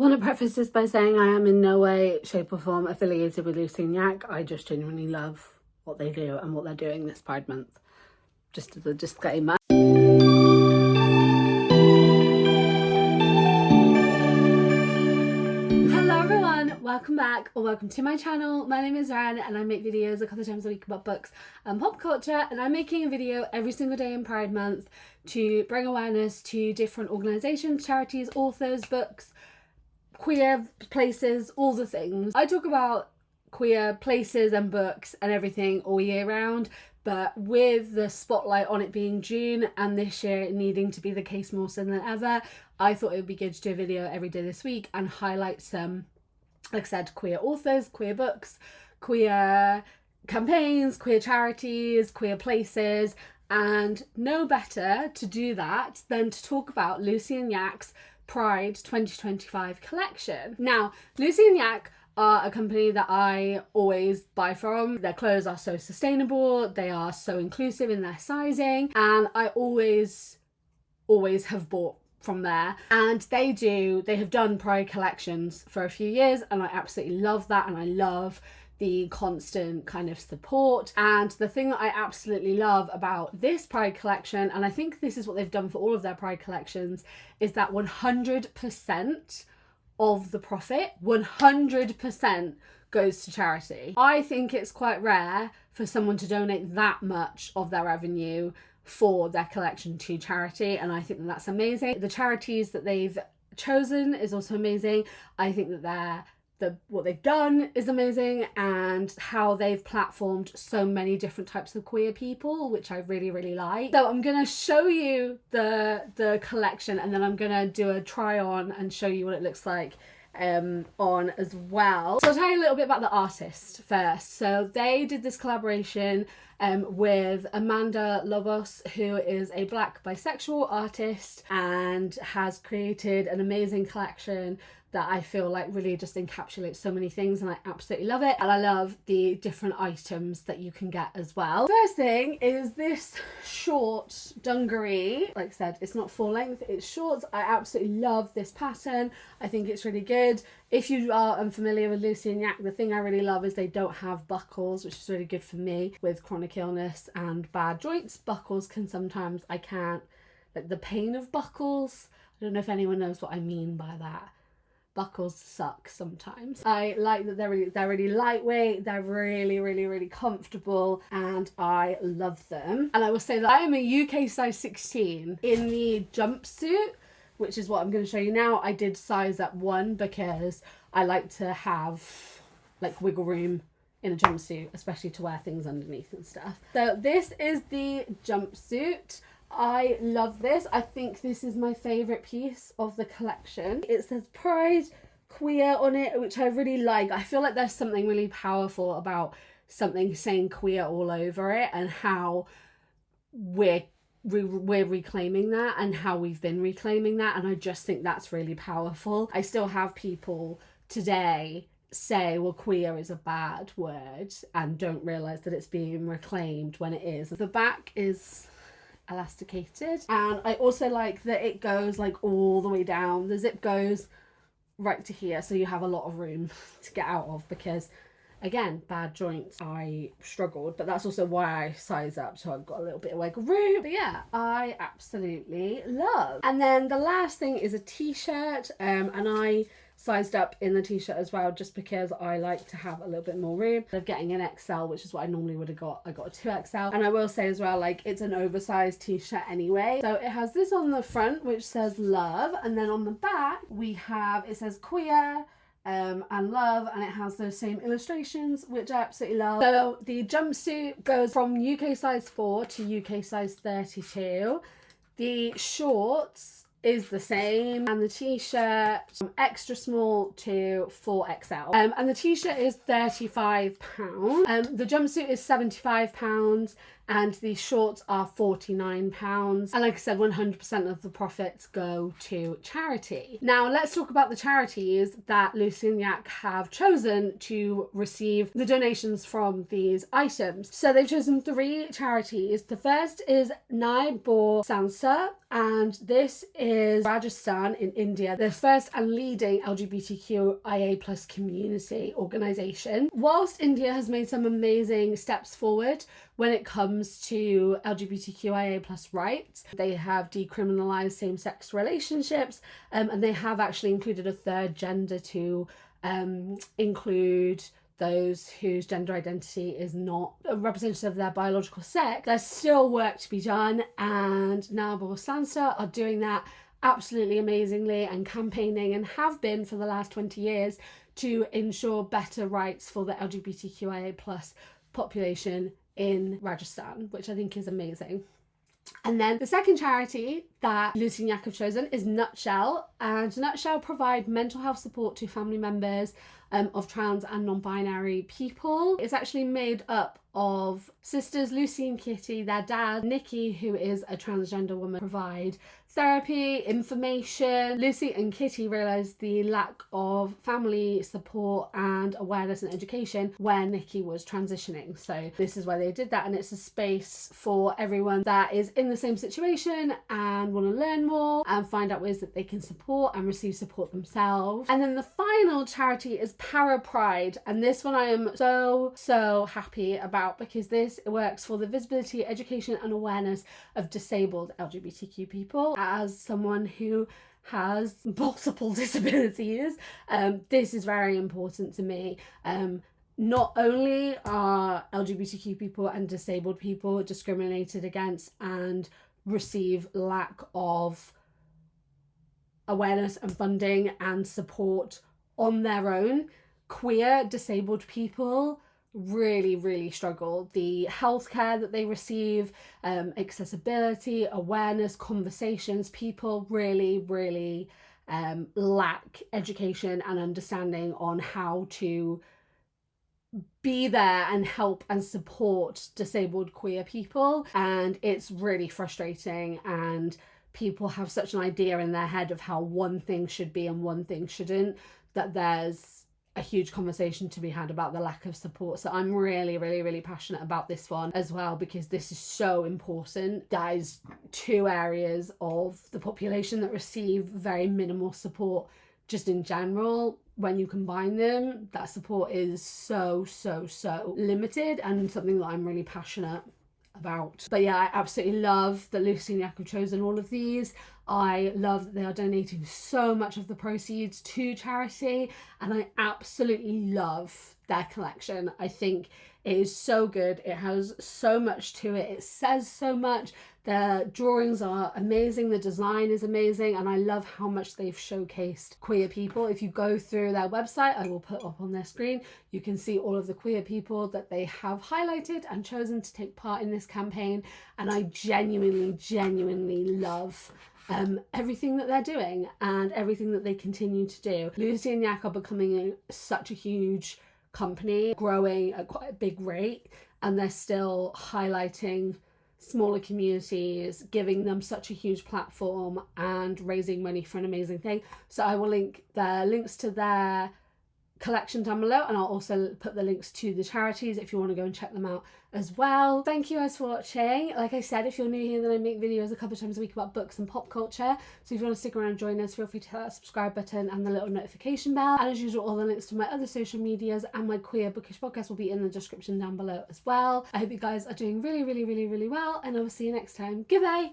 I want to preface this by saying I am in no way, shape or form affiliated with Lucy and Yak. I just genuinely love what they do and what they're doing this Pride Month. Just as a disclaimer. Hello everyone, welcome back or welcome to my channel. My name is Ren and I make videos a couple of times a week about books and pop culture, and I'm making a video every single day in Pride Month to bring awareness to different organisations, charities, authors, books, queer places, all the things. I talk about queer places and books and everything all year round, but with the spotlight on it being June and this year needing to be the case more so than ever, I thought it would be good to do a video every day this week and highlight some, like I said, queer authors, queer books, queer campaigns, queer charities, queer places, and no better to do that than to talk about Lucy and Yak's Pride 2025 collection. Now, Lucy and Yak are a company that I always buy from. Their clothes are so sustainable, they are so inclusive in their sizing, and I always have bought from there. And they have done Pride collections for a few years, and I absolutely love that, and I love the constant kind of support. And the thing that I absolutely love about this Pride collection, and I think this is what they've done for all of their Pride collections, is that 100% of the profit, 100% goes to charity. I think it's quite rare for someone to donate that much of their revenue for their collection to charity, and I think that that's amazing. The charities that they've chosen is also amazing. I think that what they've done is amazing, and how they've platformed so many different types of queer people, which I really like. So I'm gonna show you the collection, and then I'm gonna do a try on and show you what it looks like on as well. So I'll tell you a little bit about the artist first. So they did this collaboration with Amanda Lobos, who is a Black bisexual artist and has created an amazing collection that I feel like really just encapsulates so many things, and I absolutely love it. And I love the different items that you can get as well. First thing is this short dungaree. Like I said, it's not full length, it's short. I absolutely love this pattern. I think it's really good. If you are unfamiliar with Lucy and Yak, the thing I really love is they don't have buckles, which is really good for me with chronic illness and bad joints. Buckles can sometimes, I can't, like the pain of buckles. I don't know if anyone knows what I mean by that. Buckles suck sometimes. I like that they're really lightweight, they're really comfortable, and I love them. And I will say that I am a UK size 16 in the jumpsuit, which is what I'm going to show you now. I did size up 1 because I like to have like wiggle room in a jumpsuit, especially to wear things underneath and stuff. So this is the jumpsuit. I love this. I think this is my favourite piece of the collection. It says Pride Queer on it, which I really like. I feel like there's something really powerful about something saying queer all over it, and how we're reclaiming that, and how we've been reclaiming that, and I just think that's really powerful. I still have people today say, well, queer is a bad word, and don't realise that it's being reclaimed when it is. The back is elasticated, and I also like that it goes like all the way down. The zip goes right to here, so you have a lot of room to get out of, because again, bad joints, I struggled, but that's also why I size up, so I've got a little bit of wiggle room. But yeah, I absolutely love. And then the last thing is a t-shirt, and I sized up in the t-shirt as well, just because I like to have a little bit more room. Instead of getting an XL, which is what I normally would have got, I got a 2XL. And I will say as well, like, it's an oversized t-shirt anyway. So it has this on the front, which says love, and then on the back we have, it says queer and love, and it has those same illustrations, which I absolutely love. So the jumpsuit goes from UK size 4 to UK size 32. The shorts is the same, and the t-shirt from extra small to 4XL, and the t-shirt is £35. The jumpsuit is £75, and these shorts are £49. And like I said, 100% of the profits go to charity. Now let's talk about the charities that Lucy and Yak have chosen to receive the donations from these items. So they've chosen 3 charities. The first is Nai Bor Sansa, and this is Rajasthan in India, the first and leading LGBTQIA+ community organisation. Whilst India has made some amazing steps forward when it comes to LGBTQIA+ rights, they have decriminalised same-sex relationships, and they have actually included a third gender to include those whose gender identity is not a representative of their biological sex. There's still work to be done, and Nabor Sansa are doing that absolutely amazingly and campaigning, and have been for the last 20 years, to ensure better rights for the LGBTQIA+ population in Rajasthan, which I think is amazing. And then the second charity that Lucy and Yak have chosen is Nutshell, and Nutshell provide mental health support to family members of trans and non-binary people. It's actually made up of sisters Lucy and Kitty. Their dad, Nikki, who is a transgender woman, provide therapy, information. Lucy and Kitty realised the lack of family support and awareness and education when Nikki was transitioning. So this is why they did that, and it's a space for everyone that is in the same situation and want to learn more and find out ways that they can support and receive support themselves. And then the final charity is Para Pride, and this one I am so happy about, because this works for the visibility, education and awareness of disabled LGBTQ people. As someone who has multiple disabilities, this is very important to me. Not only are LGBTQ people and disabled people discriminated against and receive lack of awareness and funding and support on their own, queer disabled people really struggle. The healthcare that they receive, accessibility, awareness, conversations, people really lack education and understanding on how to be there and help and support disabled queer people. And it's really frustrating, and people have such an idea in their head of how one thing should be and one thing shouldn't, that there's a huge conversation to be had about the lack of support. So I'm really passionate about this one as well, because this is so important. That is 2 areas of the population that receive very minimal support just in general. When you combine them, that support is so limited, and something that I'm really passionate about. But yeah, I absolutely love that Lucy and Yak have chosen all of these. I love that they are donating so much of the proceeds to charity, and I absolutely love their collection. I think it is so good. It has so much to it. It says so much. The drawings are amazing. The design is amazing. And I love how much they've showcased queer people. If you go through their website, I will put up on their screen, you can see all of the queer people that they have highlighted and chosen to take part in this campaign. And I genuinely love everything that they're doing and everything that they continue to do. Lucy and Yak are becoming such a huge company, growing at quite a big rate, and they're still highlighting smaller communities, giving them such a huge platform and raising money for an amazing thing. So I will link the links to their collection down below, and I'll also put the links to the charities if you want to go and check them out as well. Thank you guys for watching. Like I said, if you're new here, then I make videos a couple of times a week about books and pop culture, so if you want to stick around and join us, feel free to hit that subscribe button and the little notification bell. And as usual, all the links to my other social medias and my Queer Bookish podcast will be in the description down below as well. I hope you guys are doing really well, and I will see you next time. Goodbye.